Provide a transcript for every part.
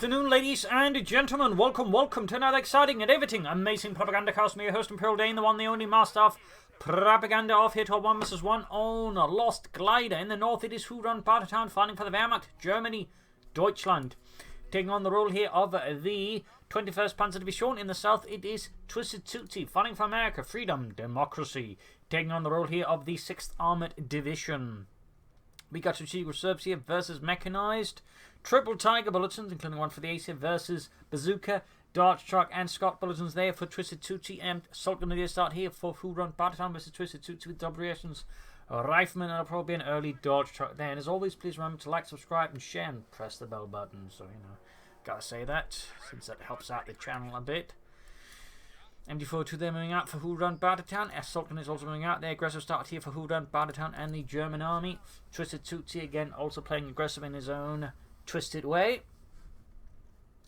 afternoon, ladies and gentlemen. Welcome to another exciting and everything amazing Propagandacast. Me, your host, Imperial Dane, the one, the only master of propaganda off here to 1 vs 1 on a lost glider. In the north, it is Whorunbartertown fighting for the Wehrmacht, Germany, Deutschland. Taking on the role here of the 21st Panzer Division. In the south, it is TwistedTootsy fighting for America, freedom, democracy. Taking on the role here of the 6th Armoured Division. We got Strategic Reserves here versus Mechanized. Triple Tiger bulletins, including one for the AC versus Bazooka, Dart Truck, and Scott bulletins there for TwistedTootsy. And Assault Grenadier start here for Whorunbartertown versus TwistedTootsy with double reactions. Rifleman, and it'll probably be an early Dart Truck there. And as always, please remember to like, subscribe, and share, and press the bell button. So, gotta say that, since that helps out the channel a bit. MD42 there moving out for Whorunbartertown. Assault Gun is also moving out there. Aggressive start here for Whorunbartertown and the German army. TwistedTootsy again also playing aggressive in his own twisted way.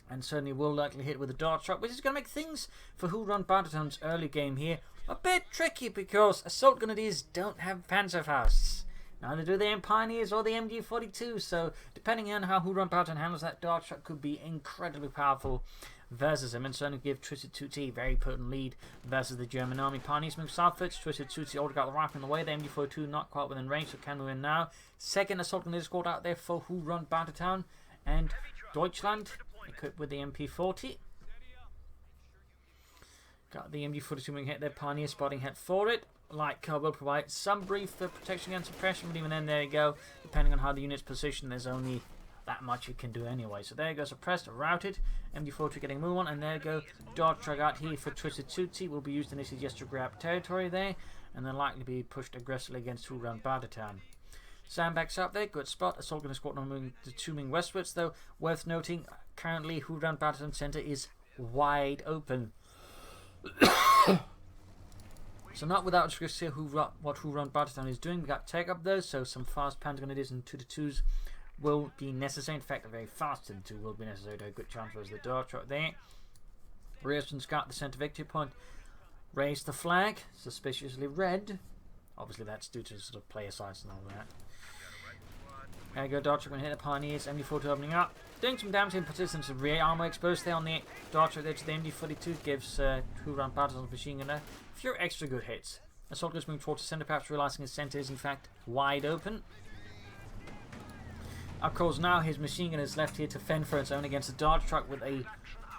And certainly will likely hit with a Dart Truck, which is going to make things for Whorunbartertown's early game here a bit tricky because Assault Grenadiers don't have Panzerfausts. Neither do the Pioneers or the MG42. So depending on how Whorunbartertown handles that, Dart Truck could be incredibly powerful versus him, and certainly give TwistedTootsy a very potent lead versus the German army. Pioneers move southwards. TwistedTootsy already got the rifle in the way. The MG42 not quite within range, so can move in now. Second Assault Grenadier squad out there for Whorunbartertown, and Deutschland equipped with the MP40. Got the MG42 moving hit there. Pioneer spotting head for it. Light will provide some brief protection against suppression, but even then, there you go. Depending on how the unit's positioned, there's only that much you can do anyway. So there you go, suppressed, routed. MG42 getting move on, and there you go. Dart Truck out here for TwistedTootsy will be used initially just to grab territory there, and then likely be pushed aggressively against Whorunbartertown. Sandbags up there, good spot. Assault Gunner squad moving westwards, though. Worth noting, currently Whorunbartertown Centre is wide open. So not without us to see what Whorunbartertown is doing. We got take up though, so some fast Panzer Grenadiers and 2-2s will be necessary. In fact, a very fast 2-2 will be necessary to a good chance versus the Dart Truck there. Reason's got the centre victory point. Raise the flag, suspiciously red. Obviously that's due to sort of player size and all that. There you go, Dart Truck going to hit the Pioneers. MD42 opening up, doing some damage in participants of rear armor exposed there on the Dart Truck there to the MD42. Gives Whorunbartertown's machine gunner a few extra good hits. Assault goes moving towards the centre, perhaps realising his centre is in fact wide open. Of course, now his machine gun is left here to fend for its own against the Dart Truck with a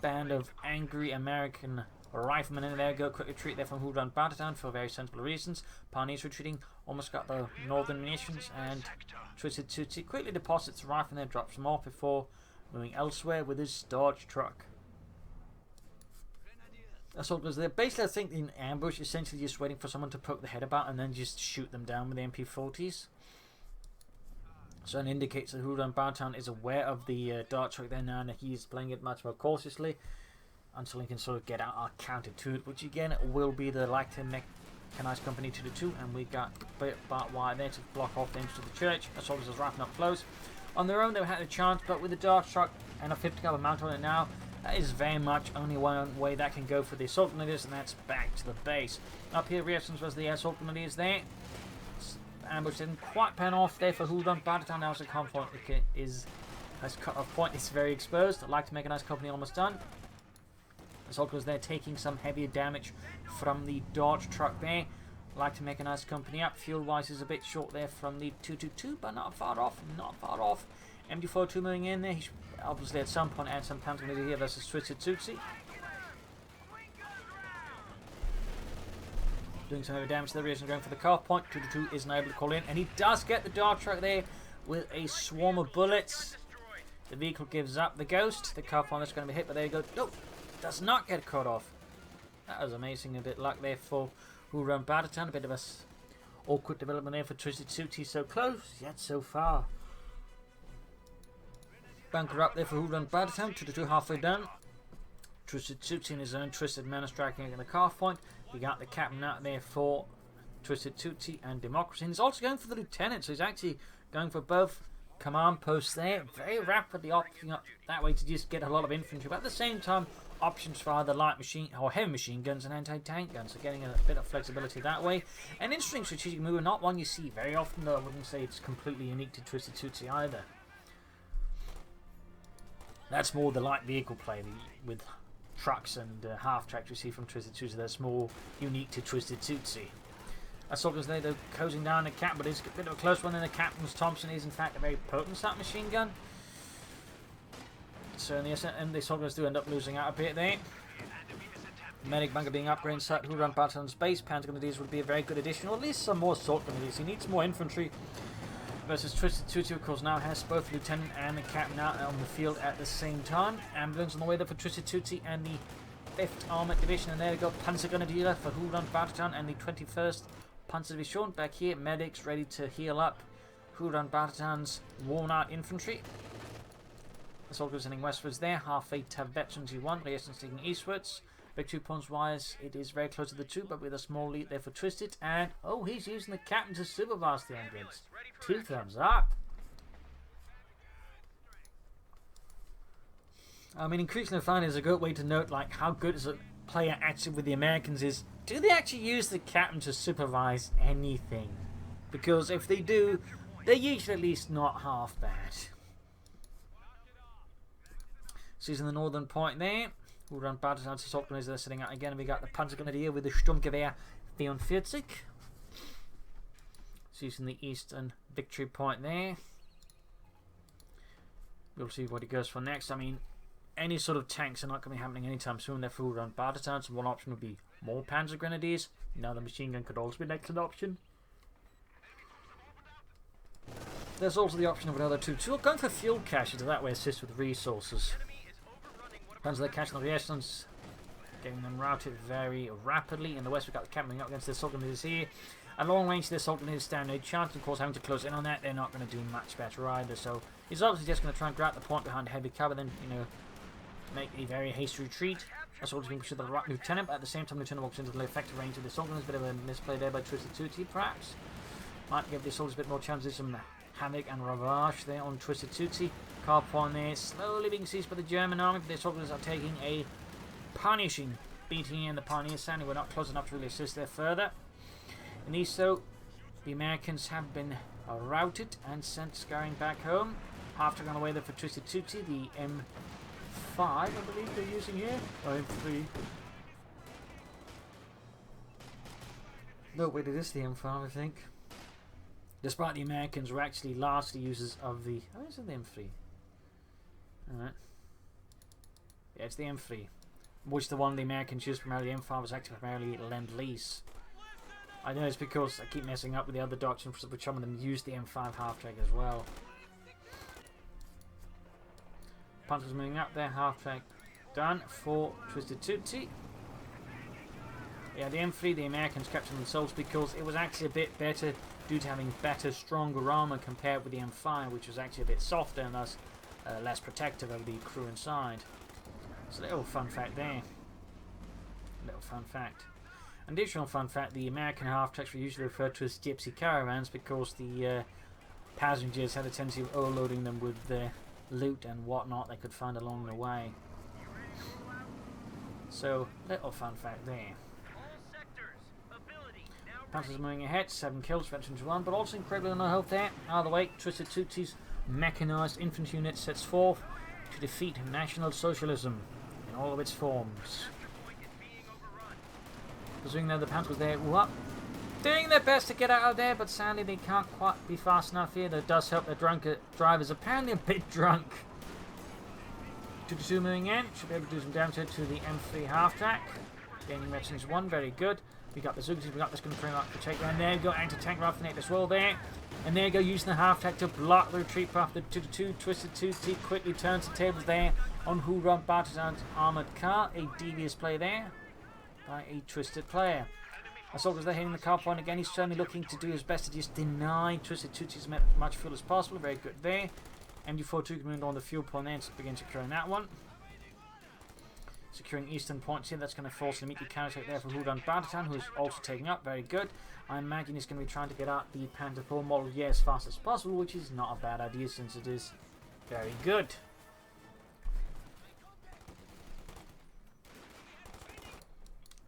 band of angry American riflemen in there. Go quick retreat there from Whorunbartertown for very sensible reasons. Pioneers retreating, almost got the northern munitions, and TwistedTootsy quickly deposits the rifle and then drops them off before moving elsewhere with his Dart Truck. Assault goes there. Basically, I think in ambush, essentially just waiting for someone to poke the head about and then just shoot them down with the MP40s. So it indicates that Whorunbartertown is aware of the Dart Truck there now, and he's playing it much more cautiously until he can sort of get out our counter to it, which again will be the Light Mechanized Company 2-2, and we got barbed wire there to block off the entrance to the church. Assaulters is wrapping up close. On their own, they had a chance, but with the Dart Truck and a 50 caliber mount on it now, that is very much only one way that can go for the Assault Grenadiers, and that's back to the base. Up here, reactions was the Assault Grenadiers there. Ambush didn't quite pan off there for Whorunbartertown. Now it's a comp point has cut off point. It's very exposed. I'd like to make a nice company almost done. Assault was there taking some heavier damage from the Dart Truck there. Like to make a nice company up. Fuel wise is a bit short there from the 2-2-2, but not far off. Not far off. MD42 moving in there. He should obviously at some point add some Panzer Grenadier here versus TwistedTootsy. Doing some heavy damage to the reason going for the cutoff point. 2-2 isn't able to call in, and he does get the Dart Truck there with a swarm of bullets. The vehicle gives up the ghost. The cutoff point is going to be hit, but there you go. Nope, does not get cut off. That was amazing. A bit of luck there for Whorunbartertown. A bit of a awkward development there for TwistedTootsy. So close, yet so far. Bunker up there for Whorunbartertown. 2-2 halfway done. TwistedTootsy in his own twisted manner striking at the cutoff point. We got the captain out there for TwistedTootsy and Democracy. And he's also going for the lieutenant, so he's actually going for both command posts there. Very rapidly opting up that way to just get a lot of infantry, but at the same time, options for either light machine or heavy machine guns and anti-tank guns. So getting a bit of flexibility that way. An interesting strategic move, not one you see very often, though I wouldn't say it's completely unique to TwistedTootsy either. That's more the light vehicle play with trucks and half-tracks we see from TwistedTootsy. That's more unique to TwistedTootsy. Assault guns there, they're closing down the Captain, but it's a bit of a close one. And the Captain's Thompson is in fact a very potent submachine gun. So in the assault guns do end up losing out a bit there. Medic bunker being upgraded, Whorunbartertown's base. Panzer Grenadiers would be a very good addition, or at least some more assault grenadiers. He needs more infantry. Versus TwistedTootsy, of course, now has both the Lieutenant and the Captain out on the field at the same time. Ambulance on the way there for TwistedTootsy and the 5th Armoured Division. And there we go, Panzer Grenadier for Whorunbartertown and the 21st Panzer Division. Back here, medics ready to heal up Whorunbartertown's worn out infantry. Assault goes heading westwards there. Halfway to veterans you want. Reactions taking eastwards. Big 2 points wise, it is very close to the 2, but with a small lead there for Twisted. And, oh, he's using the Captain to supervise the ambulance. 2 thumbs up. I mean, increasingly I find it's a good way to note, like, how good is a player actually with the Americans is, do they actually use the Captain to supervise anything? Because if they do, they're usually at least not half bad. So he's in the northern point there. Whorunbartertown's assault grenadiers are sitting out again, and we got the Panzer Grenadier with the Sturmgewehr 44. So he's in the eastern victory point there. We'll see what he goes for next. I mean, any sort of tanks are not going to be happening anytime soon. They're for Whorunbartertown, so one option would be more Panzer Grenadiers. Now the machine gun could also be an excellent option. There's also the option of another 2. So going for fuel caches to that way assist with resources. Panzer they're catching the reactions, getting them routed very rapidly. In the west, we've got the Captain up against the assault grenadiers here. At long range, the assault grenadiers stand no chance. Of course, having to close in on that, they're not going to do much better either. So he's obviously just going to try and grab the point behind heavy cover, then, you know, make a very hasty retreat. Assault is being pursued by the right Lieutenant, but at the same time, Lieutenant walks into the effective range of the assault grenadiers. A bit of a misplay there by TwistedTootsy, perhaps. Might give the assaults a bit more chance. There's some havoc and ravage there on TwistedTootsy. Car point there, slowly being seized by the German army, but the assault grenadiers are taking a punishing beating in the Pioneers. Sadly, we're not close enough to really assist there further. In the east, though, the Americans have been routed and sent scurrying back home. Half-track on the way there for TwistedTootsy, the M5, I believe they're using here. Or M3. No, wait, it is the M5, I think. Despite the Americans were actually largely users of the... Oh, is it the M3? Alright. Yeah, it's the M3. Which the one the Americans used primarily. The M5 was actually primarily Lend-Lease. I know it's because I keep messing up with the other doctrines, which some of them use the M5 half-track as well. Panthers moving up there, half-track done for TwistedTootsy. Yeah, the M3, the Americans kept them themselves because it was actually a bit better due to having better, stronger armor compared with the M5, which was actually a bit softer and thus less protective of the crew inside. So a little fun fact there. Little fun fact. An additional fun fact, the American half-tracks were usually referred to as gypsy caravans because the passengers had a tendency of overloading them with loot and whatnot they could find along the way. So, little fun fact there. Panthers moving ahead, 7 kills, veterans 1, but also incredibly no health there. Out of the way, TwistedTootsy's mechanized infantry unit sets forth to defeat National Socialism in all of its forms. Presuming that the Panthers there, doing their best to get out of there, but sadly they can't quite be fast enough here. That does help the drunk drivers, apparently a bit drunk. 2-2 moving in, should be able to do some damage to the M3 half-track. Gaining veterans 1, very good. We got the Zugzis, we got this going to bring up the take down. There you go, anti-tank rifle as well there. And there you go, using the half-track to block the retreat path. The 2-2, TwistedTootsy quickly turns the tables there on Whorunbartertown's armoured car. A devious play there by a twisted player. Assault is there hitting the car point again. He's certainly looking to do his best to just deny TwistedTootsy as much fuel as possible. Very good there. MG42 coming on the fuel point there and begin securing that one. Securing eastern points here. That's going to force an immediate counter-attack there for Whorunbartertown, who's also taking up. Very good. I imagine he's going to be trying to get out the Panther 4 model here as fast as possible, which is not a bad idea since it is very good.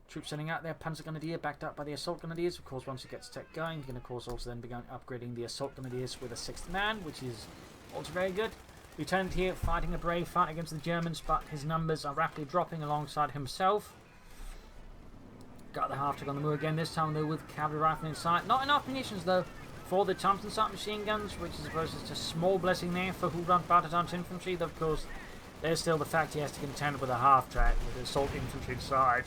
Troops sending out their Panzer Grenadier, backed up by the Assault Grenadiers. Of course, once he gets tech going, he's going to, of course, also then begin upgrading the Assault Grenadiers with a 6th man, which is also very good. Lieutenant here fighting a brave fight against the Germans, but his numbers are rapidly dropping alongside himself. Got the half-track on the move again, this time though with cavalry rifle in sight. Not enough munitions though for the Thompson submachine guns, which I suppose is a small blessing there for Whorunbartertown's infantry. Though of course, there's still the fact he has to contend with a half-track with assault infantry inside,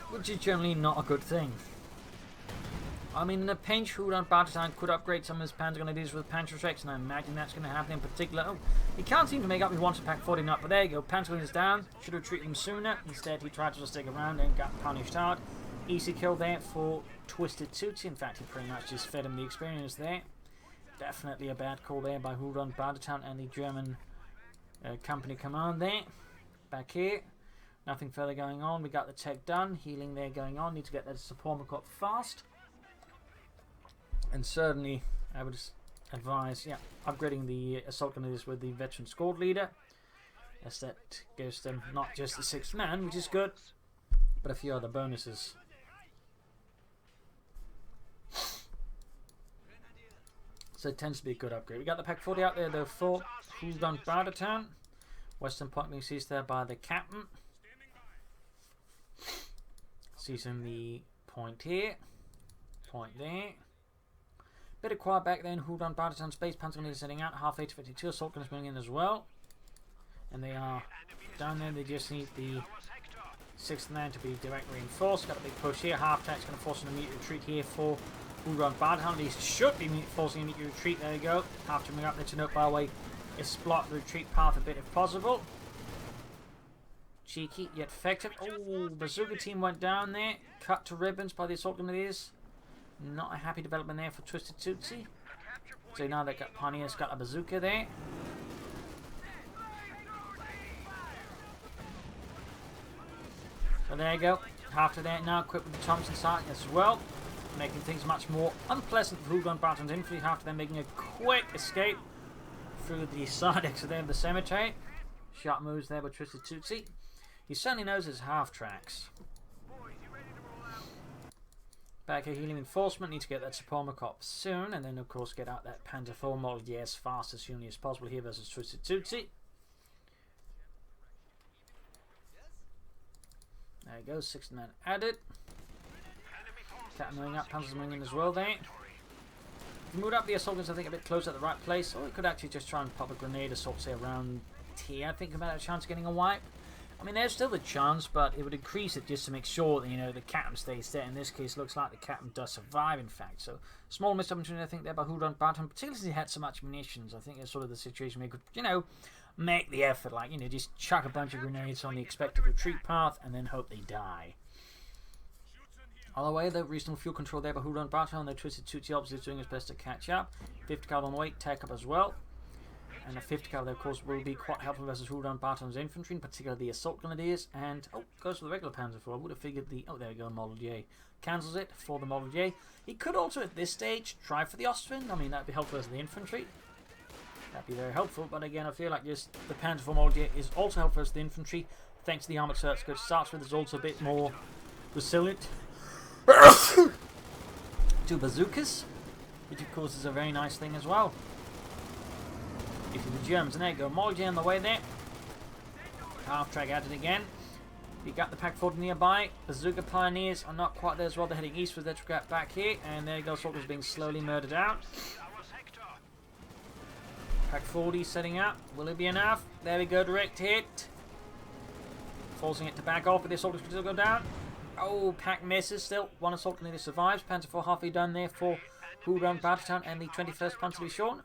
which is generally not a good thing. I mean, in a pinch, Whorunbartertown could upgrade some of his Panzer grenadiers with Panzer Treks, and I imagine that's going to happen in particular. Oh, he can't seem to make up his wants to pack 40 up, but there you go. Panzer is down. Should have treated him sooner. Instead, he tried to just stick around and got punished hard. Easy kill there for TwistedTootsy. In fact, he pretty much just fed him the experience there. Definitely a bad call there by Whorunbartertown and the German company command there. Back here. Nothing further going on. We got the tech done. Healing there going on. Need to get that support up fast. And certainly, I would advise, yeah, upgrading the assault grenadiers with the veteran squad leader, as that gives them not just the 6th man, which is good, but a few other bonuses. So it tends to be a good upgrade. We got the Pack 40 out there though for Whorunbartertown. Western point being seized there by the captain. Seizing the point here, point there. Bit of quiet back there in Whorunbartertown's base. Panzer grenadiers setting out. Half 8 to 52. Assault gunners moving in as well. And they are down there. They just need the 6th man to be direct reinforced. Got a big push here. Half track's going to force an immediate retreat here for Whorunbartertown. At least should be forcing an immediate retreat. There you go. Half to bring up there to note, by the way, is block the retreat path a bit if possible. Cheeky yet effective. Oh, bazooka team went down there. Cut to ribbons by the assault grenadiers. Not a happy development there for TwistedTootsy. So now they've got Pioneers, got a bazooka there. So there you go. After that, now equipped with the Thompson sight as well, making things much more unpleasant for Whorunbartertown's infantry. After them making a quick escape through the side exit there of the cemetery. Sharp moves there by TwistedTootsy. He certainly knows his half tracks. Back here, healing enforcement. Need to get that support up soon, and then of course get out that Panzer IV model as fast as soon as possible here versus TwistedTootsy. There you go, 6th man added. Captain moving up, Panzer's moving in as well there. If you move up the assault guns, I think a bit closer at the right place, or we could actually just try and pop a grenade assault, say around here. I think about a chance of getting a wipe. I mean, there's still the chance, but it would increase it just to make sure that, you know, the captain stays there. In this case, looks like the captain does survive, in fact. So, small missed opportunity, I think, there by Whorunbartertown, particularly since he had so much munitions. I think it's sort of the situation where he could, you know, make the effort, like, you know, just chuck a bunch of grenades on the expected retreat path and then hope they die. On the way, the reasonable fuel control there by Whorunbartertown, the TwistedTootsy obviously is doing his best to catch up. 50 cal on the way, take up as well. And the 50 cal, of course, will be quite helpful versus Whorunbartertown's infantry, in particular the assault grenadiers. And, oh, goes for the regular Panzer IV. I would have figured the, oh, there we go, Model J. Cancels it for the Model J. He could also, at this stage, try for the Austrian. I mean, that would be helpful as the infantry. That'd be very helpful. But again, I feel like just the Panzer IV Model J is also helpful as the infantry. Thanks to the armoured search it starts with, is also a bit more resilient to bazookas, which of course is a very nice thing as well. If you're the Germans, and there you go, Model J on the way there. Half track added again. You got the Pack 40 nearby. Bazooka Pioneers are not quite there as well. They're heading eastwards. Let's get back here, and there you go. Soldiers being slowly murdered out. Pack 40 setting up. Will it be enough? There we go. Direct hit. Forcing it to back off, but the soldiers can still go down. Oh, Pack misses still. One assault grenadier survives. Panzer IV halfway done there for Whorunbartertown and the 21st Panzer Division.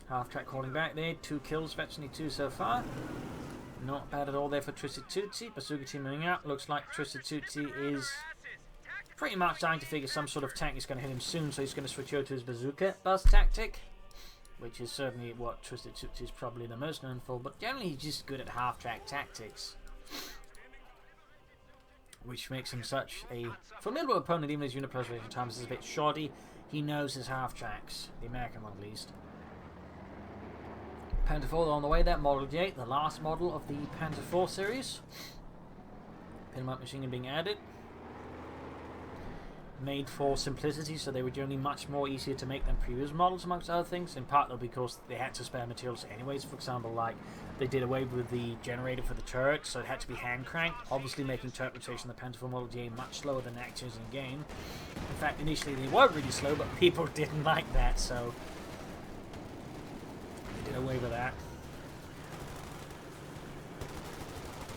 Half track calling back there. 2 kills, virtually 2 so far. Not bad at all there for TwistedTootsy. Bazooka team moving out. Looks like TwistedTootsy is pretty much starting to figure some sort of tank is going to hit him soon, so he's going to switch over to his bazooka buzz tactic, which is certainly what TwistedTootsy is probably the most known for, but generally he's just good at half track tactics, which makes him such a formidable opponent. Even his unit preservation times is a bit shoddy. He knows his half tracks, the American one at least. Panzer IV on the way there, Model J, the last model of the Panzer IV series. Pinmount machine gun being added. made for simplicity, so they were generally much more easier to make than previous models, amongst other things, in part though because they had to spare materials anyways. For example, like they did away with the generator for the turret, so it had to be hand cranked, obviously making turret rotation in the Pentafor Model J much slower than actually is in game. In fact, initially they were really slow, but people didn't like that, so they did away with that.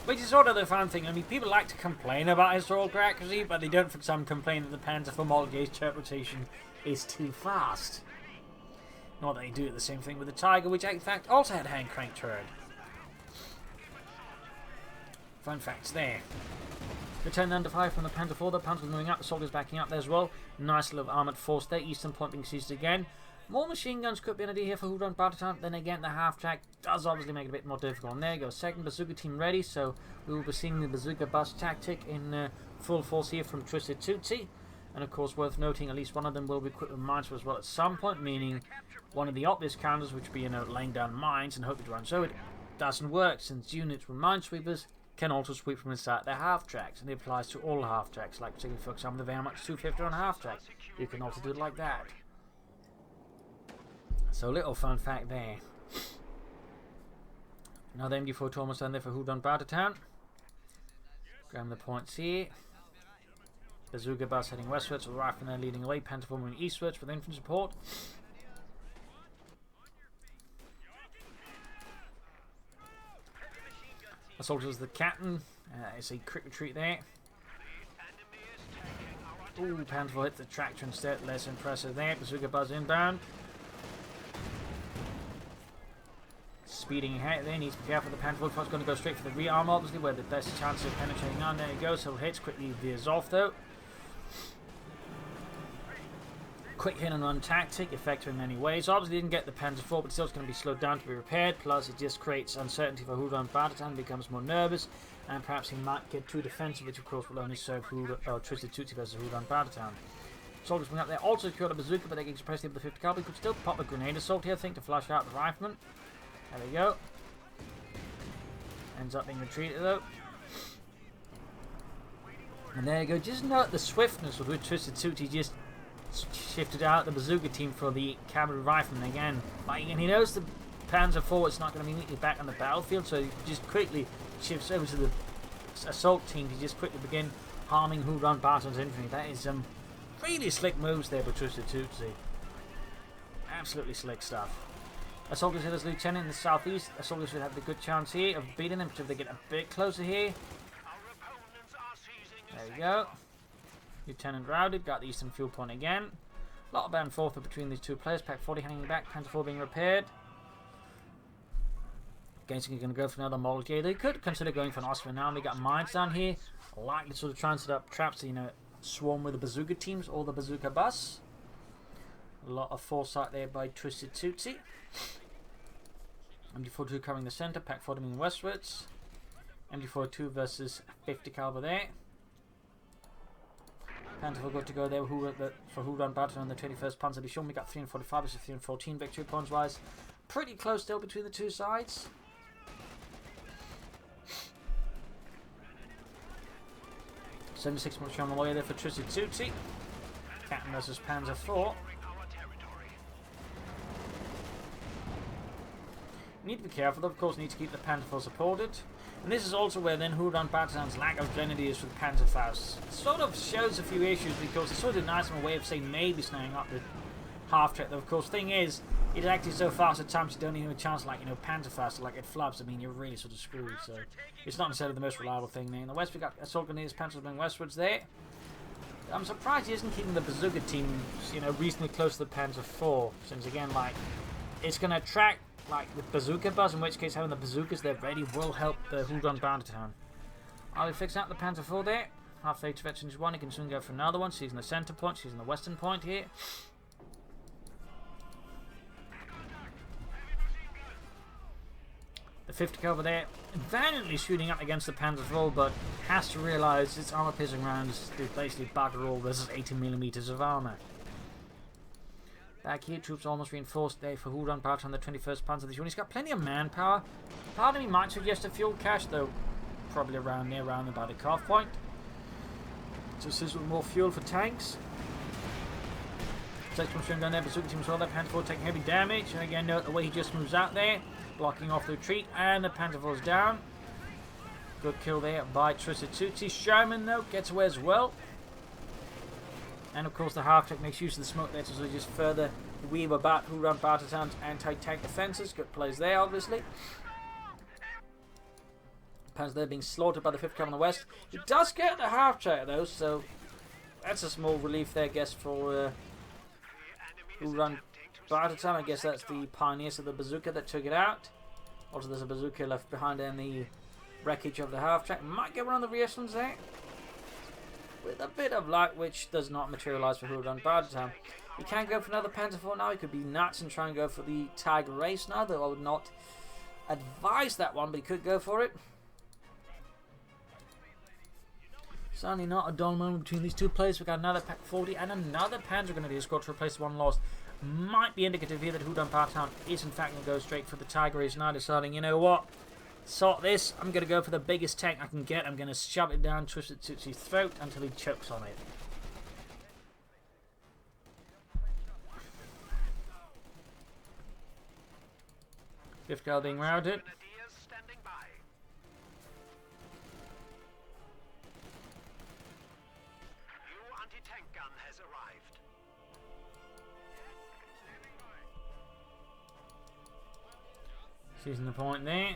Which is sort of the fun thing. I mean, people like to complain about historical accuracy, but they don't, for some, complain that the Pentafor Model J's turret rotation is too fast. Not that they do it the same thing with the Tiger, which in fact also had hand crank turret. Fun facts there. Return under fire from the Pentafor. The Panther's moving up, the soldiers backing up there as well. Nice little armoured force there. Eastern point being seized again. More machine guns could be an idea here for Whorunbartertown. Then again, the half-track does obviously make it a bit more difficult. And there you go, second bazooka team ready. So we will be seeing the bazooka bus tactic in full force here from TwistedTootsy. And of course, worth noting, at least one of them will be equipped with mines as well at some point, meaning one of the obvious counters, which would be, laying down mines and hoping to run. So it doesn't work, since units with minesweepers can also sweep from inside their half-tracks. And it applies to all half-tracks, like taking, for example, the Wehrmacht's 250 on a half-track. You can also do it like that. So, little fun fact there. Another MG4 almost done there for Whorunbartertown. Grab the points here. Bazooka bus heading westwards, with Rifleman there leading away. Pentafor moving eastwards with infantry support. Assaulters the captain. It's a quick retreat there. Ooh, Pentafor hit the tractor instead. Less impressive there. Bazooka bus inbound. Speeding ahead there, needs to be careful. The Pentafor is going to go straight for the rear arm, obviously, where the best chance of penetrating on. There he goes, so hits, quickly veers off though. Quick hit and run tactic, effective in many ways. Obviously didn't get the Pentafor, but still it's going to be slowed down to be repaired. Plus it just creates uncertainty for Whorunbartertown, becomes more nervous, and perhaps he might get too defensive, which of course will only serve TwistedTootsy versus Whorunbartertown. Soldiers bring up there, also secured a bazooka, but they can suppress the 50 caliber. He could still pop a grenade assault here, I think, to flush out the rifleman. There we go. Ends up being retreated though. And there you go. Just note the swiftness with which TwistedTootsy just shifted out the bazooka team for the cavalry rifleman again. And he knows the Panzer IV is not going to be immediately back on the battlefield, so he just quickly shifts over to the assault team to just quickly begin harming Whorunbartertown's infantry. That is some really slick moves there by TwistedTootsy. Absolutely slick stuff. Assaulters hit as lieutenant in the southeast. Assaulters should have the good chance here of beating them if they get a bit closer here. There we go. Lieutenant routed, got the eastern fuel point again. A lot of back and forth between these two players. Pack 40 hanging back, Pentafor being repaired. Gainsing going to go for another Model J. They could consider going for an Oscar now. They got mines down here. Likely sort of try and set up traps to, swarm with the bazooka teams or the bazooka bus. A lot of foresight there by TwistedTootsy. MG42 covering the center, Pack 40 moving westwards. MG42 versus 50 caliber there. Pentafor got to go there for Whorunbartertown on the 21st Panzer Division. We got 345 versus 314 victory points wise. Pretty close still between the two sides. .76 much on the way there for TwistedTootsy. Captain versus Panzer IV. Need to be careful though, of course, need to keep the Pentafor supported. And this is also where then Whorunbartertown's lack of grenadiers for the Panzerfaust sort of shows a few issues, because it's sort of nice in a way of saying maybe snaring up the half-track. Though of course thing is, it's actually so fast at times you don't even have a chance, like, Panzerfaust, like it flubs. I mean, you're really sort of screwed, so it's not necessarily the most reliable thing there. In the west we got assault grenadiers, Panzers going westwards there. I'm surprised he isn't keeping the bazooka team, reasonably close to the Panzer IV, since again, like, it's going to attract the bazooka bus, in which case having the bazookas there ready will help the Whorunbartertown. I'll be fixing up the Panzer IV there. Half-way to veterans one, he can soon go for another one. She's in the center point, she's in the western point here. The 50 over there, valiantly shooting up against the Panzer IV, but has to realise its armor-piercing rounds do basically bugger all versus 80mm of armor. Back here, troops almost reinforced there for Whorunbartertown on the 21st Panzer Division. He's got plenty of manpower. Part of me might suggest a fuel cache, though probably around about the cutoff point. to assist with more fuel for tanks. Second machine gun there, bazooka team as well. That Panther taking heavy damage. And again, note the way he just moves out there, blocking off the retreat, and the Panther falls down. Good kill there by TwistedTootsy. Sherman, though, gets away as well. And of course, the half-track makes use of the smoke there to just further weave about Whorunbartertown's anti-tank defences. Good plays there, obviously. Panther there being slaughtered by the 5th Cav on the west. It does get the half-track, though, so that's a small relief there, I guess, for Whorunbartertown. I guess that's the pioneers of the bazooka that took it out. Also, there's a bazooka left behind in the wreckage of the half-track. Might get one on the reasons there, with a bit of luck, which does not materialise for Whorunbartertown. He can go for another Panther now. He could be nuts and try and go for the Tiger Race now, though I would not advise that one, but he could go for it. Certainly not a dull moment between these two players. We've got another Pack 40 and another Panzer Grenadier squad to replace the one lost. Might be indicative here that Whorunbartertown is in fact going to go straight for the Tiger Race now, deciding, you know what, sort this, I'm going to go for the biggest tank I can get. I'm going to shove it down TwistedTootsy's throat until he chokes on it. Fifth girl being routed. Seizing the point there.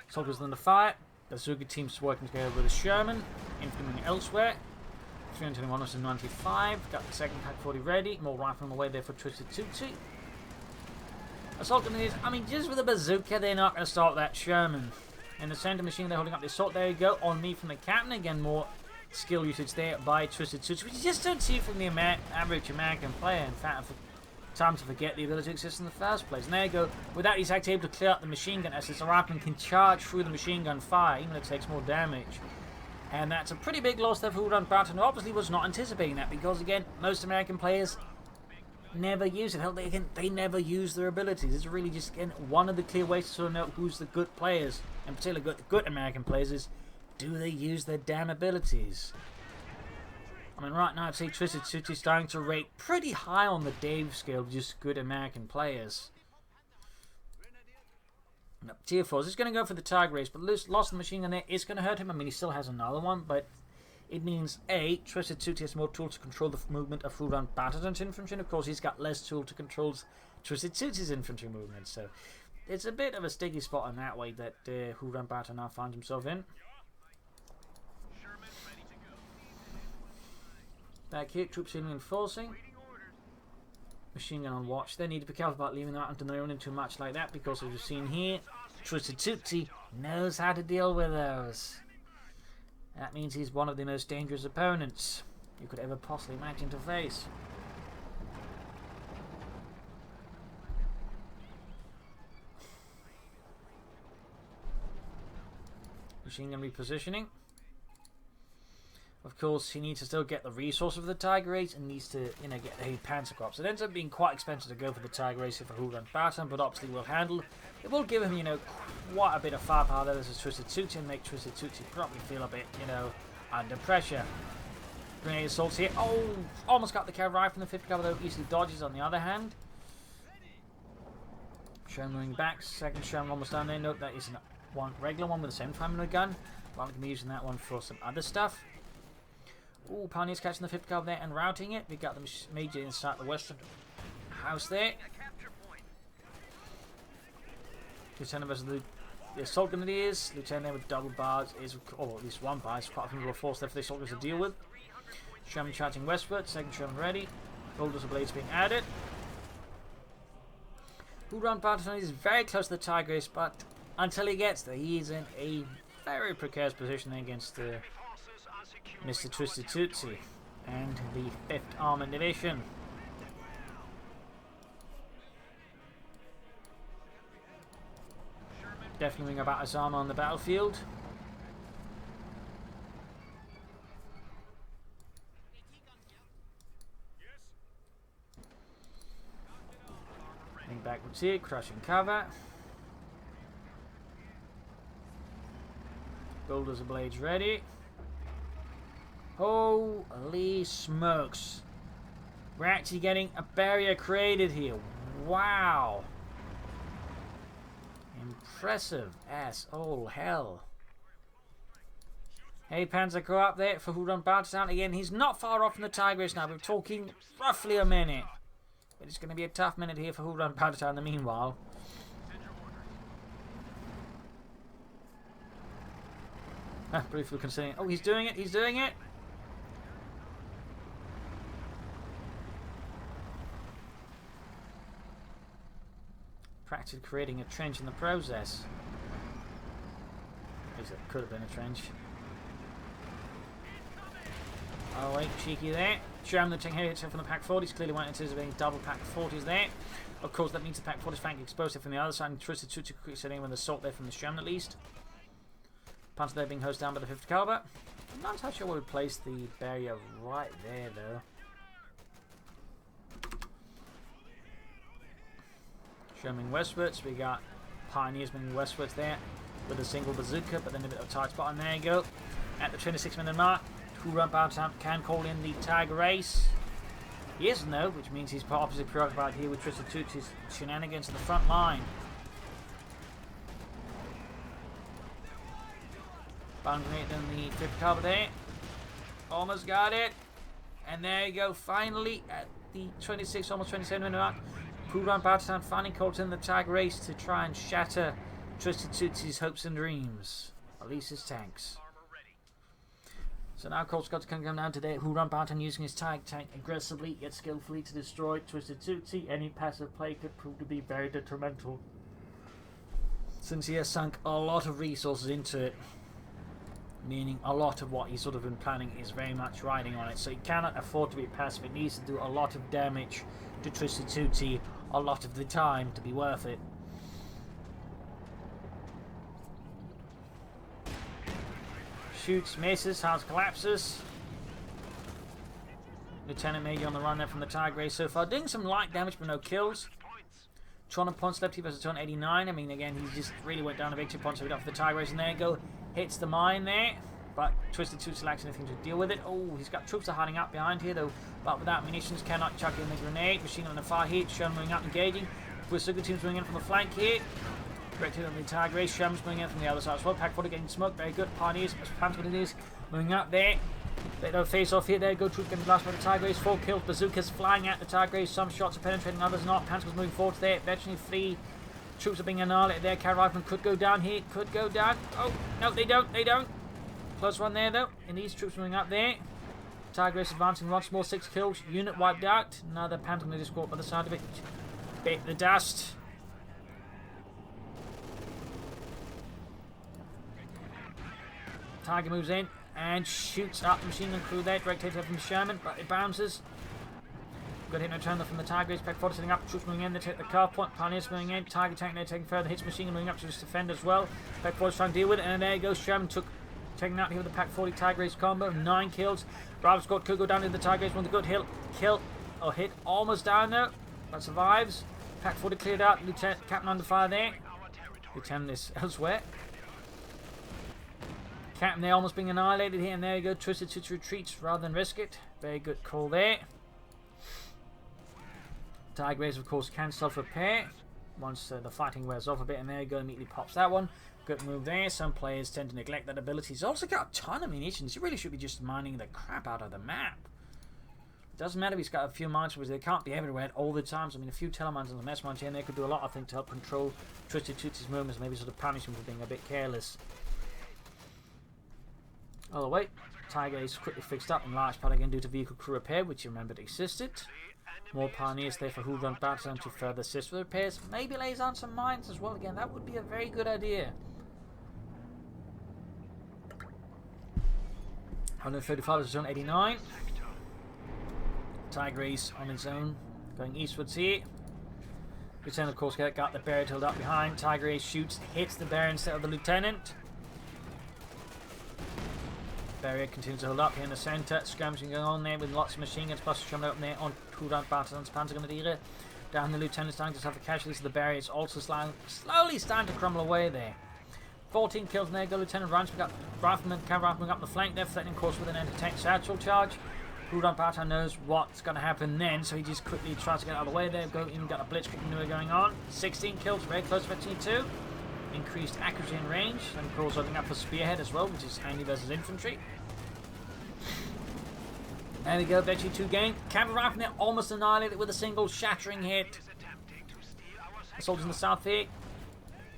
Soldiers under fire. Bazooka teams working together with the Sherman. Infantry elsewhere. 321 versus 95. Got the second Pack 40 ready. More rifle on the way there for TwistedTootsy. Assault grenadiers. I mean, just with a bazooka, they're not going to stop that Sherman. In the center machine, they're holding up the assault. There you go. On me from the captain. Again, more skill usage there by TwistedTootsy, which you just don't see from the average American player. In fact, time to forget the ability to exist in the first place. And there you go. With that, he's actually able to clear out the machine gun as his rifleman can charge through the machine gun fire, even if it takes more damage. And that's a pretty big loss there for Whorunbartertown, who obviously was not anticipating that, because again, most American players never use it. Hell, they never use their abilities. It's really just, again, one of the clear ways to sort of know who's the good players, in particular good American players, is do they use their damn abilities? I mean, right now I'd say TwistedTootsy starting to rate pretty high on the Dave scale of just good American players. No, Tier 4 is going to go for the Tiger Race, but lost the machine gun there is going to hurt him. I mean, he still has another one, but it means A, TwistedTootsy has more tools to control the movement of Whorunbartertown's infantry, and of course he's got less tool to control TwistedTootsy's infantry movement. So it's a bit of a sticky spot in that way that Whorunbartertown now finds himself in. Back here, troops reinforcing. Machine gun on watch. They need to be careful about leaving them out onto their own too much like that, because as you've seen here, TwistedTootsy knows how to deal with those. That means he's one of the most dangerous opponents you could ever possibly imagine to face. Machine gun repositioning. Of course, he needs to still get the resource of the Tiger Race and needs to, you know, get the Panzer Corps. It ends up being quite expensive to go for the Tiger Race for Whorunbartertown, but obviously will handle. It will give him, you know, quite a bit of firepower there as a TwistedTootsy and make TwistedTootsy probably feel a bit, you know, under pressure. Grenade assaults here. Oh, almost got the Cav rifle in the 5th Cav, though easily dodges on the other hand. Sherman moving back. Second Sherman almost down there. Note that is one regular one with the 75mm gun. Well, I'm going to be using that one for some other stuff. Ooh, Pioneers catching the 5th Cav there and routing it. We got the Major inside the western house there. Lieutenant versus the assault grenadiers. Lieutenant there with double bars is, or at least one bar. It's quite a few force there for the soldiers to deal with. Sherman charging westward. Second Sherman ready. Boulders of blades being added. Whorunbartertown is very close to the Tiger Race, but until he gets there, he is in a very precarious position against Mr. TwistedTootsy and the 5th Armoured Division. Definitely knowing about his armour on the battlefield. See it, crushing cover. Bulldozer blades ready. Holy smokes. We're actually getting a barrier created here. Wow. Impressive as all hell. Hey, Panzer, go up there for Whorunbartertown. Again, he's not far off from the Tigris now. We're talking roughly a minute. But it's going to be a tough minute here for Whorunbartertown in the meanwhile. Briefly considering. Oh, he's doing it. He's doing it. Practically creating a trench in the process. At least it could have been a trench. Oh wait, cheeky there. Jam the hits from the Pack 40s. Clearly weren't anticipating double Pack 40s there. Of course, that means the Pack 40s flank explosive from the other side. And TwistedTootsy sitting with the assault there from the Sherman at least. Panzer there being hosed down by the 50 caliber. I'm not entirely sure where we place the barrier right there though. Sherman westwards. We got Pioneers moving westwards there with a single bazooka, but then a bit of a tight spot. And there you go. At the 26-minute mark, Whorunbartertown can call in the tag race. He isn't though, which means he's obviously preoccupied here with TwistedTootsy's shenanigans at the front line. Bound grenade in the 50 caliber there. Almost got it. And there you go, finally at the 26, almost 27-minute mark. Whorunbartertown finally caught in the tag race to try and shatter TwistedTootsy's hopes and dreams. At least his tanks. So now Colt's got to come down today. Whorunbartertown using his tag tank aggressively yet skillfully to destroy TwistedTootsy. Any passive play could prove to be very detrimental, since he has sunk a lot of resources into it. Meaning a lot of what he's sort of been planning is very much riding on it. So he cannot afford to be passive. It needs to do a lot of damage to TwistedTootsy a lot of the time to be worth it. Shoots, misses, house collapses. Lieutenant Major on the run there from the tag race so far. Doing some light damage but no kills. Tron and points left here versus Tron 89. I mean, again, he just really went down a big 2 points so he got for the tag race. And there you go. Hits the mine there. But TwistedTootsy lacks anything to deal with it. Oh, he's got troops that are hiding up behind here though. But without munitions, cannot chuck in the grenade. Machine gun on the far hit. Sherman moving up, engaging. Whistle teams moving in from the flank here. Directed on the tag race. Sherman's moving in from the other side as well. Pack 40 getting smoked. Very good. Pioneers, Panzer moving up there. Bit of face off here. There you go. Troops getting blasted by the tag race. 4 kills. Bazookas flying at the tag race. Some shots are penetrating, others not. Panzer's moving forward there. Veteran free. Troops are being annihilated there. Cav Rifleman could go down here. Could go down. Oh, no, they don't. They don't. Close one there though. And these troops moving up there. Tag race advancing once more. 6 kills. Unit wiped out. Another Panther going to just go up by the side of it. Bit the dust. Tiger moves in and shoots up the machine gun crew there. Direct hit from the Sherman, but it bounces. Good hit no turn from the Tiger race. Pack 40 setting up. Troops moving in. They take the car point. Pioneers moving in. Tiger tank there taking further hits. Machine gun moving up to just defend as well. Pack 40 trying to deal with it. And there goes Sherman. Taking out here with the Pack 40 Tiger race combo. 9 kills. Bravo squad could go down into the Tiger race. With a good kill or hit. Almost down there. But survives. Pack 40 cleared out. Lieutenant Captain under fire there. Lieutenant is elsewhere. Captain there almost being annihilated here. And there you go. TwistedTootsy retreats rather than risk it. Very good call there. Tiger race, of course, can self-repair once the fighting wears off a bit. And there you go. Immediately pops that one. Good move there. Some players tend to neglect that ability. He's also got a ton of munitions. He really should be just mining the crap out of the map. It doesn't matter if he's got a few mines because they can't be everywhere all the time. So, I mean, a few telemines and the mess mines here and there could do a lot, I think, to help control TwistedTootsy's movements. Maybe sort of punish him for being a bit careless. Oh, wait. Tiger is quickly fixed up in large part again due to vehicle crew repair, which you remembered existed. More Pioneers there for Whorunbartertown to further assist with repairs. Maybe lays on some mines as well again. That would be a very good idea. 135 is zone 89. Tiger Race on his own, going eastwards here. Lieutenant, of course, got the barrier held up behind. Tiger Race shoots, hits the barrier instead of the Lieutenant. Barrier continues to hold up here in the centre. Skirmishing going on there with lots of machine guns, plus coming up there on Whorunbartertown's Panzergrenadiere. Down the lieutenant's starting to suffer casualties of the barriers, also slowly starting to crumble away there. 14 kills, and there go Lieutenant Rance. We got Rifleman, Rifleman up the flank there, threatening course with an anti-tank satchel charge. Whorunbartertown knows what's going to happen then, so he just quickly tries to get out of the way there. Even got a blitzkrieg maneuver going on. 16 kills, very close to 22. Increased accuracy and range, and of course opening up for spearhead as well, which is handy versus infantry. There we go, Veggie 2 gain. Cavalry Rifleman almost annihilated with a single shattering hit. Assault in the south here.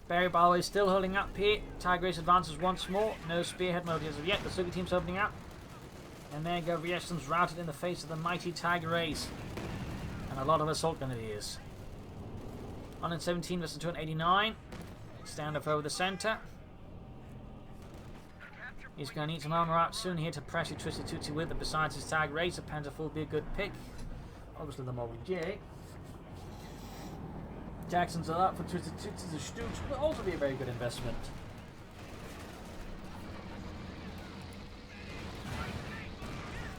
Barry Barway still holding up here. Tiger Race advances once more. No spearhead mode as of yet. The Sugi team's opening up. And there you go, Rieston's routed in the face of the mighty Tiger Race. And a lot of assault grenadiers. 117 versus 289. Stand up over the centre. He's going to need some armour out soon here to pressure TwistedTootsy with, but besides his Tiger Race, a Panther 4 would be a good pick. Obviously the Mobile J. Jackson's up for TwistedTootsy. The Stoots will also be a very good investment.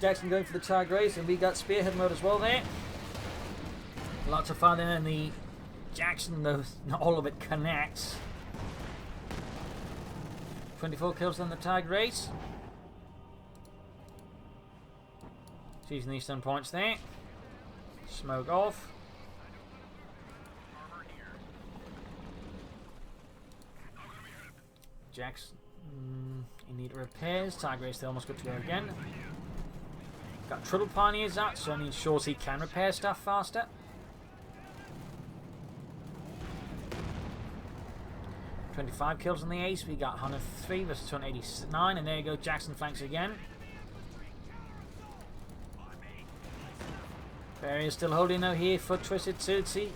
Jackson going for the Tiger Race, and we got spearhead mode as well there. Lots of fun there, and the Jackson, though not all of it connects. 24 kills on the Tiger Race. Using these 10 points there. Smoke off. Jackson in need of repairs. Tiger Race, they almost got to go again. Got Trouble Pioneers out, so it ensures he can repair stuff faster. $25 kills on the ace. We got 103 versus 289, and there you go, Jackson flanks again. Barrier still holding though here for TwistedTootsy.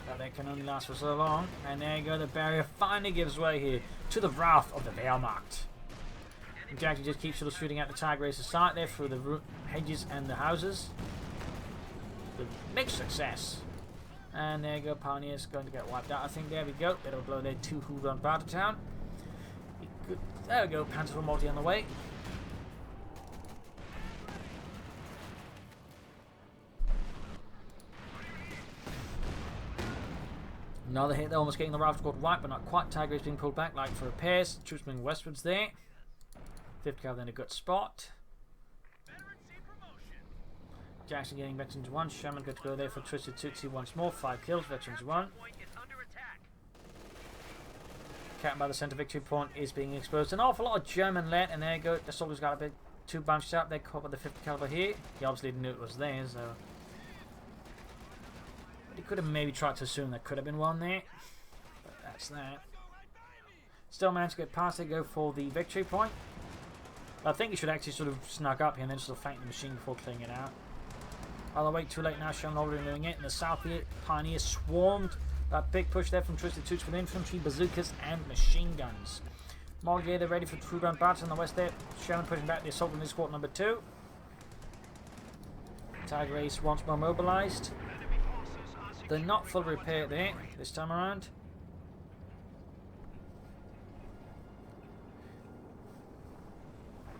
But that can only last for so long. And there you go, the barrier finally gives way here to the wrath of the Wehrmacht. And Jackson just keeps sort of shooting at the Tiger Race's side there through the hedges and the houses. With mixed success. And there you go, Pioneer's going to get wiped out. I think there we go. It'll blow there to Whorunbartertown. There we go, Panther multi on the way. Another hit, they're almost getting the Rifle Squad wiped, but not quite. Tiger is being pulled back, like for repairs. Troops moving westwards there. 50 cal in a good spot. Jackson getting veterans 1. Sherman got to go there for TwistedTootsy once more. 5 kills, veterans 1. Captain by the centre victory point is being exposed. An awful lot of German lead, and there you go. The soldiers got a bit too bunched up. They caught with the 50 caliber here. He obviously didn't know it was there, so. But he could have maybe tried to assume there could have been one there. But that's that. Still managed to get past. They go for the victory point. I think he should actually sort of snug up here and then sort of flank the machine before clearing it out. By the way, too late now. Sherman already doing it. In the south here, Pioneers swarmed. That big push there from TwistedTootsy with infantry, bazookas, and machine guns. Mulligan, they're ready for Whorunbartertown on the west there. Sherman pushing back the assault on his squad number 2. Tiger Race once more mobilized. They're not full repair there this time around.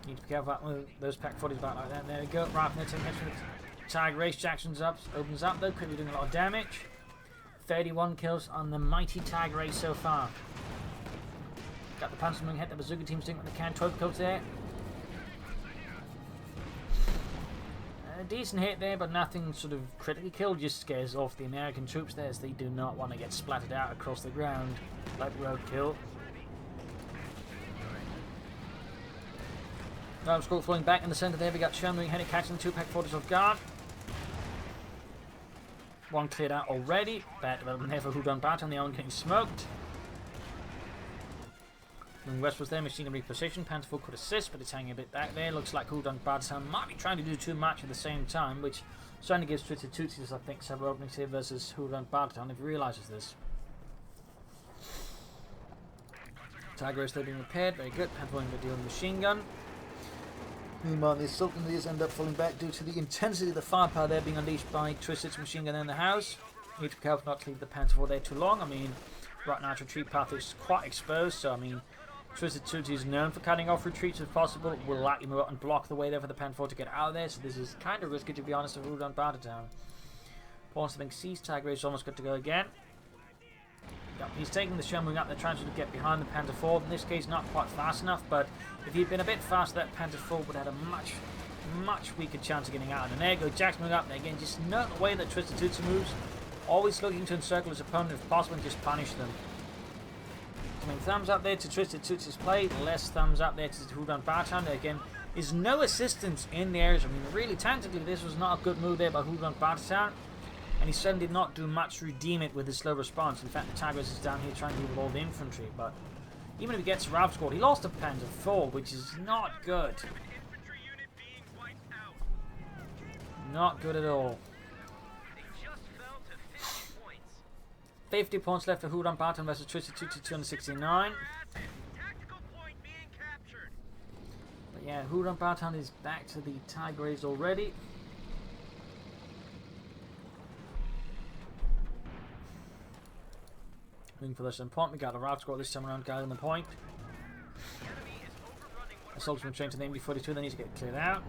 Need to be careful with those pack 40s back like that. There we go. Rifle taking Tiger Race. Jackson's up, opens up though, quickly doing a lot of damage. 31 kills on the mighty Tiger Race so far. Got the Panzerman hit, the bazooka team's doing what they can. 12 kills there. A decent hit there, but nothing sort of critically killed. Just scares off the American troops there, as they do not want to get splattered out across the ground like roadkill. Rifle Squad falling back in the centre there. We got Sherman heading, catching the 2 pack 40s off guard. One cleared out already. Bad development here for Whorunbartertown. The other one getting smoked. Moving westwards there, machine gun reposition. Panther 4 could assist, but it's hanging a bit back there. Looks like Whorunbartertown might be trying to do too much at the same time, which certainly gives TwistedTootsy, I think, several openings here versus Whorunbartertown if he realises this. Tiger is still being repaired. Very good. Panther 4 deal with the machine gun. Meanwhile, the assault grenadiers end up falling back due to the intensity of the firepower there being unleashed by Twisted's machine gun in the house. Need to be careful not to leave the Panther 4 there too long. I mean, right now its retreat path is quite exposed, so I mean, TwistedTootsy is known for cutting off retreats if possible. Will likely move out and block the way there for the Panther 4 to get out of there, so this is kind of risky to be honest for Whorunbartertown. Once the sees Tiger Race almost good to go again. Yep, he's taking the shell moving up. They're trying to get behind the Panther 4. In this case, not quite fast enough, but if he'd been a bit faster, that Panther 4 would have had a much weaker chance of getting out. And there you go, Jack's moving up. And again, just note the way that TwistedTootsy moves. Always looking to encircle his opponent if possible and just punish them. I mean, thumbs up there to TwistedTootsy's play. Less thumbs up there to Whorunbartertown. There again is no assistance in the areas. I mean, really, tactically, this was not a good move there by Whorunbartertown. And he certainly did not do much to redeem it with his slow response. In fact, the Tiger Race is down here trying to deal with all the infantry. But even if he gets Ralph scored, he lost a Panther 4, which is not good. Not good at all. 50 points left for Whorunbartertown versus TwistedTootsy 269. But yeah, Whorunbartertown is back to the Tiger Race already. Looking for this point. We got a Ralph score this time around, guarding the point. Assault's been trained to the MD42, they need to get cleared out.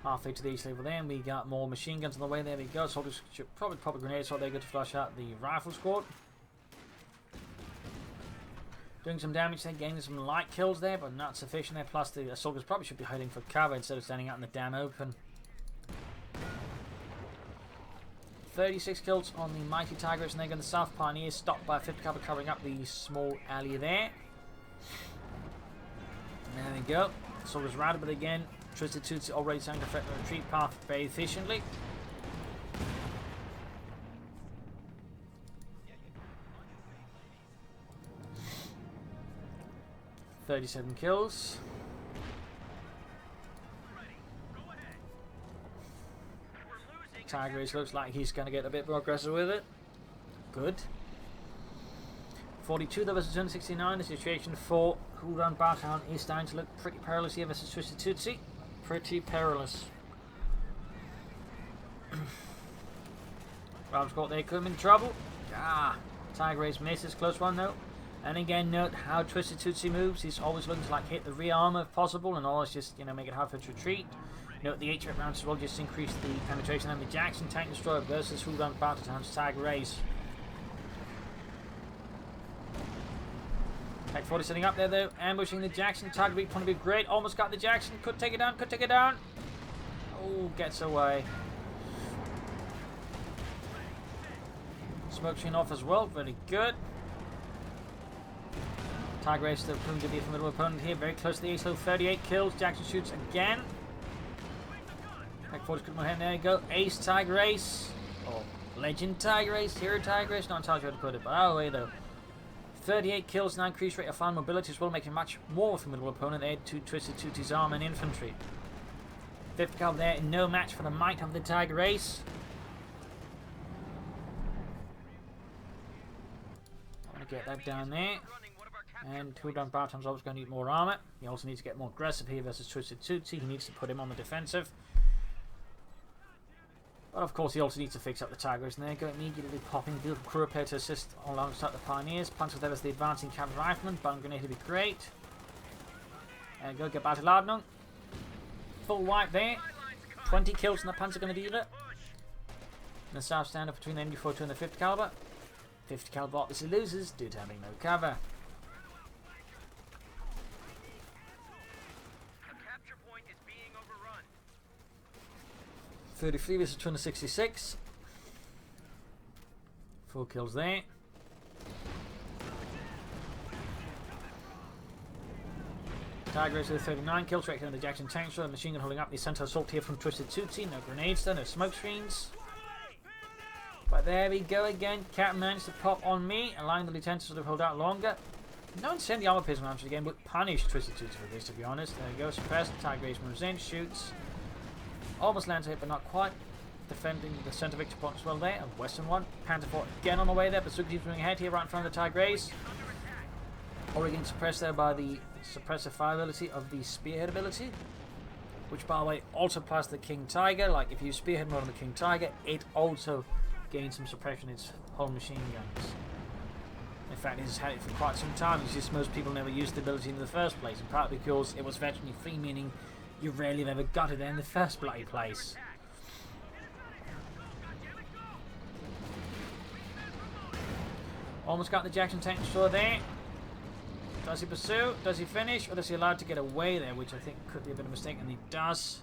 Halfway to the east level then, we got more machine guns on the way. There we go. Soldiers should probably pop a grenade so they're good to flush out the rifle squad. Doing some damage there, getting some light kills there, but not sufficient there. Plus, the soldiers probably should be hiding for cover instead of standing out in the damn open. 36 kills on the mighty Tiger Race, and they're going to the South Pioneers, stopped by 50 cover covering up the small alley there. And there we go. Soldiers routed, but again, TwistedTootsy already starting to threaten the retreat path very efficiently. $37 kills. Tiger Race looks like he's going to get a bit more aggressive with it. Good. 42 though versus 269. The situation for Whorunbartertown is starting to look pretty perilous here versus TwistedTootsy. Pretty perilous. Rob's caught there, could have been in trouble. Tiger Race misses, close one though. And again, note how TwistedTootsy moves. He's always looking to like hit the rear armor if possible, and always just make it hard for it to retreat. Note the HREP rounds as well just increase the penetration. And the Jackson Tank Destroyer versus Whorunbartertown's Tiger Race. Tech 40 sitting up there though, ambushing the Jackson. Tiger Beat want to be great. Almost got the Jackson. Could take it down. Could take it down. Oh, gets away. Smoke screen off as well. Very good. Tiger Race still proving to be a formidable opponent here. Very close to the ace low. 38 kills. Jackson shoots again. Tech 40's good more hand. There you go. Ace Tiger Race. Oh, Legend Tiger Race. Hero Tiger Race. Not entirely sure how to put it, but oh way though. 38 kills, now increased rate of fine mobility as well, making a much more formidable opponent there to TwistedTootsy's arm and infantry. 50 cal there, no match for the might of the Tiger Race. I want to get that down there. And Whorunbartertown's always going to need more armor. He also needs to get more aggressive here versus TwistedTootsy. He needs to put him on the defensive. But of course he also needs to fix up the Tiger Race, and there you go, immediately popping beautiful crew repair to assist alongside the Pioneers. Punch with there as the advancing cavalry rifleman. Button grenade would be great. There you go, get Batteladnung. Full wipe there. 20 kills from the Panzer Gunner dealer. And the South stand up between the MD42 and the 50 caliber. 50 caliber obviously loses due to having no cover. 33 versus 266. 4 kills there. Tiger Race with 39 kills, right here on the Jackson Tank Destroyer. The machine gun holding up the center assault here from TwistedTootsy. No grenades there, no smoke screens. But there we go again. Captain managed to pop on me, allowing the lieutenant to sort of hold out longer. No incendiary armor piercing rounds again, but punish TwistedTootsy for this, to be honest. There you go, suppressed. Tiger Race moves in, shoots. Almost lands a hit, but not quite. Defending the center victor point as well there. And Western one. Panther 4 again on the way there. Bazooka keeps moving ahead here right in front of the Tiger Race. Oregon suppressed there by the suppressive fire ability of the Spearhead ability. Which, by the way, also applies to the King Tiger. Like, if you Spearhead mode on the King Tiger, it also gains some suppression in its whole machine guns. In fact, it has had it for quite some time. It's just most people never used the ability in the first place. And partly because it was virtually free, meaning you rarely ever got it in the first bloody place. Almost got the Jackson tank destroyer there. Does he pursue? Does he finish? Or does he allow it to get away there? Which I think could be a bit of a mistake, and he does.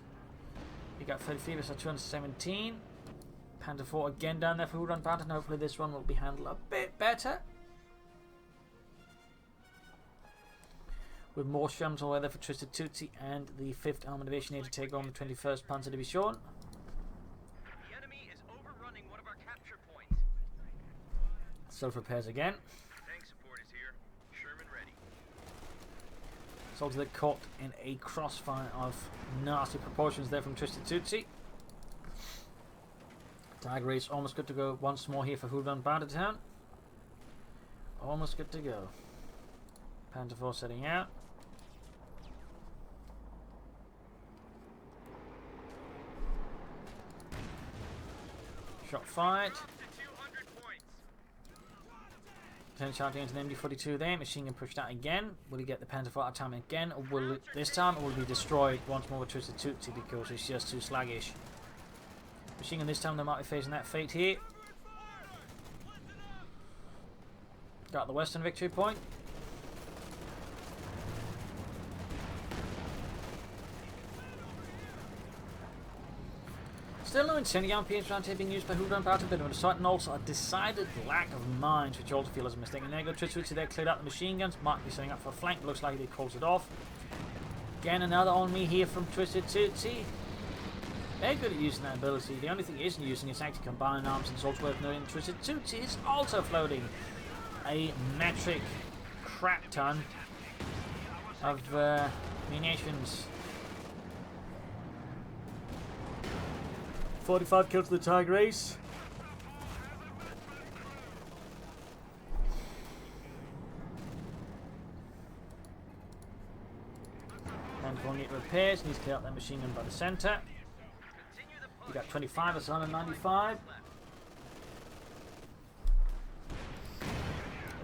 He got 33 versus 217. Panther 4 again down there for Whorunbartertown. Hopefully this one will be handled a bit better. With more Shermans all the way there for TwistedTootsy and the 5th Armoured Division here to take on the 21st Panzer Division. The enemy is overrunning one of our capture points. Self-repairs again. Tank support is here. Sherman ready. Soldiers that caught in a crossfire of nasty proportions there from TwistedTootsy. Tiger Race almost good to go once more here for Whorunbartertown. Almost good to go. Panther 4 setting out. Shot fired. 10 shouting into the MD-42 there. Machine gun pushed out again. Will he get the Panther 4 out of time again? Or will it, this time it will be destroyed once more with TwistedTootsy because it's just too sluggish. Machine gun this time they might be facing that fate here. Got the western victory point. Still no incendiary PH round here being used by Whorunbartertown, but with a and also a decided lack of mines, which also feel is a mistake. And there you go, TwistedTootsy there cleared out the machine guns, might be setting up for a flank, but looks like he calls it off. Again, another on me here from TwistedTootsy. Very good at using that ability. The only thing he isn't using is actually combined arms, and it's also worth noting TwistedTootsy is also floating a metric crap ton of munitions. 45 kills to the Tiger Race. And one get repairs, needs to clear out that machine gun by the centre. We got 25 versus 195.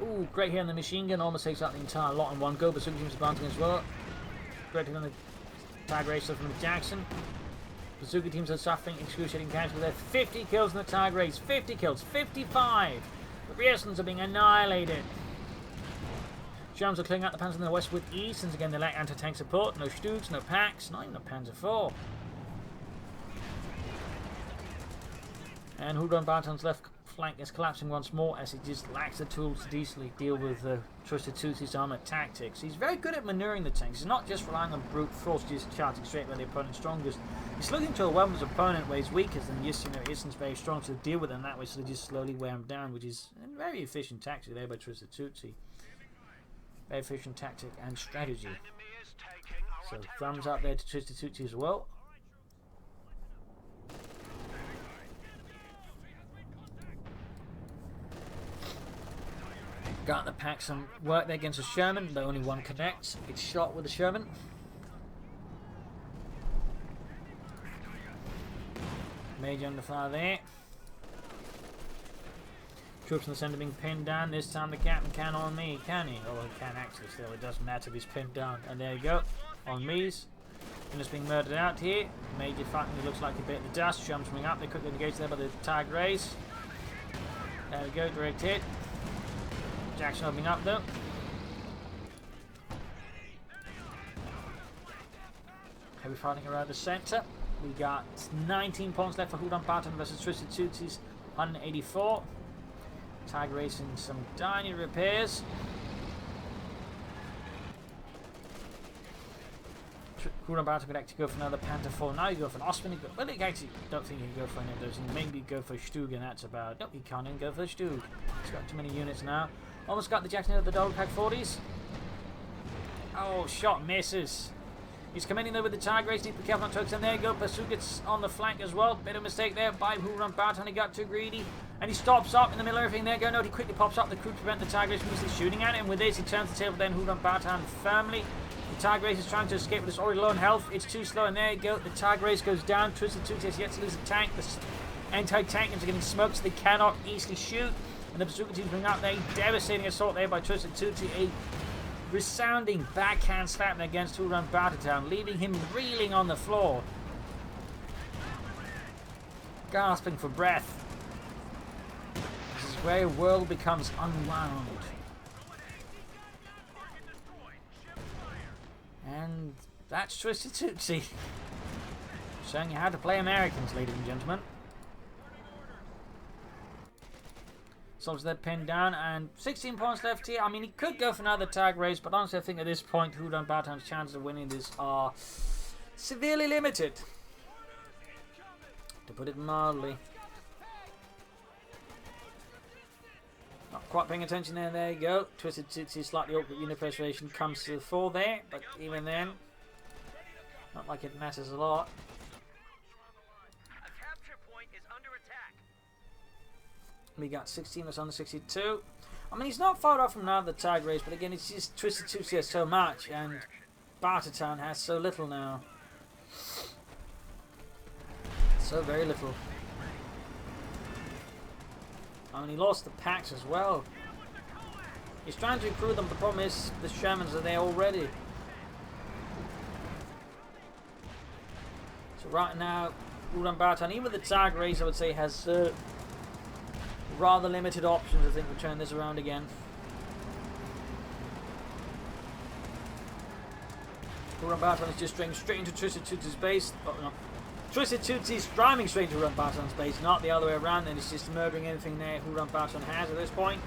Ooh, great hit on the machine gun, almost takes out the entire lot in one go, but Bazooka team's advancing as well. Great hit on the Tiger Race from the Jackson. Bazooka teams are suffering excruciating casualties there. 50 kills in the Tiger Race, 50 kills, 55! The Rieslans are being annihilated. Shermans are clearing out the Panzers in the west with ease, since again they lack anti-tank support. No Stugs, no packs, not even a Panzer 4. And Whorunbartertown's left flank is collapsing once more as he just lacks the tools to decently deal with TwistedTootsy's armoured tactics. He's very good at maneuvering the tanks. He's not just relying on brute force, just charging straight where the opponent's strongest. He's looking to overwhelm his opponent where he's weakest and just, isn't very strong to deal with them that way, so they just slowly wear him down, which is a very efficient tactic there by TwistedTootsy. Very efficient tactic and strategy. So thumbs up there to TwistedTootsy as well. Got the pack some work there against a Sherman, though only one connects. It's shot with a Sherman. Major under fire there. Troops in the centre being pinned down. This time the captain can on me, can he? Oh, he can actually still. It doesn't matter if he's pinned down. And there you go. On me's. And it's being murdered out here. Major fighting, it looks like he bit the dust. Sherman's coming up. They quickly engage there by the Tiger Race. There we go, direct hit. Jackson opening up though. Heavy fighting around the centre. We got 19 points left for Whorunbartertown versus TwistedTootsy's 184. Tiger racing some tiny repairs. Whorunbartertown could actually go for another Panther 4. Now you go for an Osman. Well, I actually don't think he can go for any of those. He maybe go for a Stug, and that's about. Nope, he can't even go for a Stug. He's got too many units now. Almost got the Jackson of the Dog Pack 40s. Oh, shot misses. He's coming in there with the Tiger Race. Need to be careful not to extend. There you go. Pursuit gets on the flank as well. Bit of a mistake there by Whorunbartertown. He got too greedy. And he stops up in the middle of everything. There you go. Note he quickly pops up the crew to prevent the Tiger Race from easily shooting at him. With this, he turns the table. Then Whorunbartertown firmly. The Tiger Race is trying to escape with his already low on health. It's too slow. And there you go. The Tiger Race goes down. TwistedTootsy has yet to lose a tank. The anti-tank guns are getting smoked, so they cannot easily shoot. And the Bazooka team's bringing out there. Devastating assault there by TwistedTootsy. A resounding backhand slap against Whorunbartertown, leaving him reeling on the floor. Gasping for breath. This is where your world becomes unwound. And that's TwistedTootsy. Showing you how to play Americans, ladies and gentlemen. Soldiers they're pinned down, and 16 points left here. I mean, he could go for another tag race, but honestly, I think at this point, Whorunbartertown's chances of winning this are severely limited, to put it mildly. Not quite paying attention there. There you go. TwistedTootsy slightly awkward unit preservation comes to the fore there, but even then, not like it matters a lot. A capture point is under attack. We got 16 that's under 62. I mean, he's not far off from another tag race, but again, it's just TwistedTootsy has so much, and Bartertown has so little now. So very little. I mean, he lost the packs as well. He's trying to recruit them, but the problem is the Shermans are there already. So right now, Whorunbartertown, even with the tag race, I would say has rather limited options, I think, to turn this around again. Whorunbartertown is just straight into TwistedTootsy's base. Oh, no. TwistedTootsy's driving straight to Whorunbartertown's base, not the other way around, and it's just murdering anything there Whorunbartertown has at this point.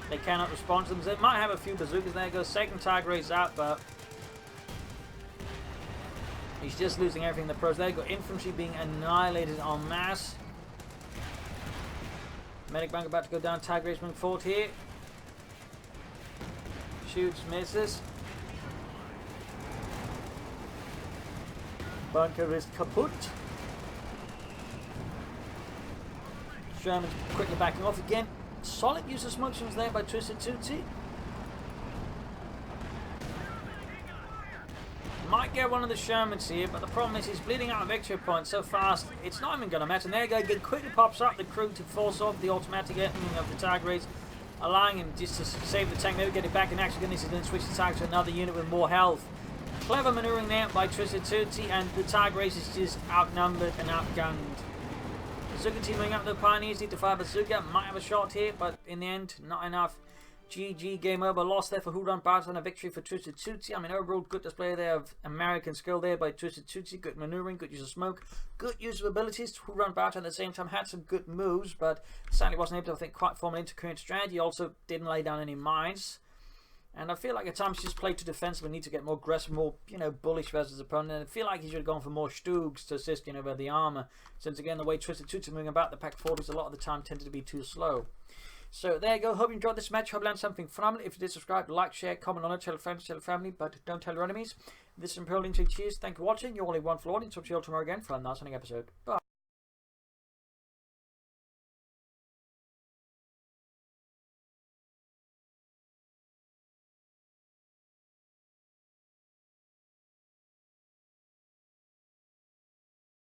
They cannot respond to them. They might have a few bazookas. There goes second tag race out, but he's just losing everything in the pros. There you go, infantry being annihilated en masse. Medic bank about to go down, tag race moving forward here. Shoots, misses. Bunker is kaput. Sherman's quickly backing off again. Solid use of smoke screens there by TwistedTootsy. Might get one of the Shermans here, but the problem is he's bleeding out of victory points so fast, it's not even going to matter. And there you go, he quickly pops up the crew to force off the automatic ending of the tag race, allowing him just to save the tank, maybe get it back in action. He's going to switch the tag to another unit with more health. Clever maneuvering there by TwistedTootsy, and the tag race is just outnumbered and outgunned. Bazooka team moving up the Pioneers, need to fire bazooka, might have a shot here, but in the end, not enough. GG, game over, lost there for Whorunbartertown, a victory for TwistedTootsy. I mean, overall, good display there of American skill there by TwistedTootsy, good maneuvering, good use of smoke, good use of abilities. Whorunbartertown at the same time had some good moves, but sadly wasn't able to, I think, quite form an intercurrent strategy. Also, didn't lay down any mines. And I feel like at times he just played too defensive and need to get more aggressive, more, bullish versus his opponent. And I feel like he should have gone for more Stugs to assist, with the armor. Since again, the way TwistedTootsy moving about the pack forwards a lot of the time tended to be too slow. So there you go. Hope you enjoyed this match. Hope you learned something phenomenal. If you did, subscribe, like, share, comment on it, tell friends, tell family, but don't tell your enemies. This is Imperial Cheers. Thank you for watching. You're all a wonderful audience. Talk to you all tomorrow again for another episode. Bye.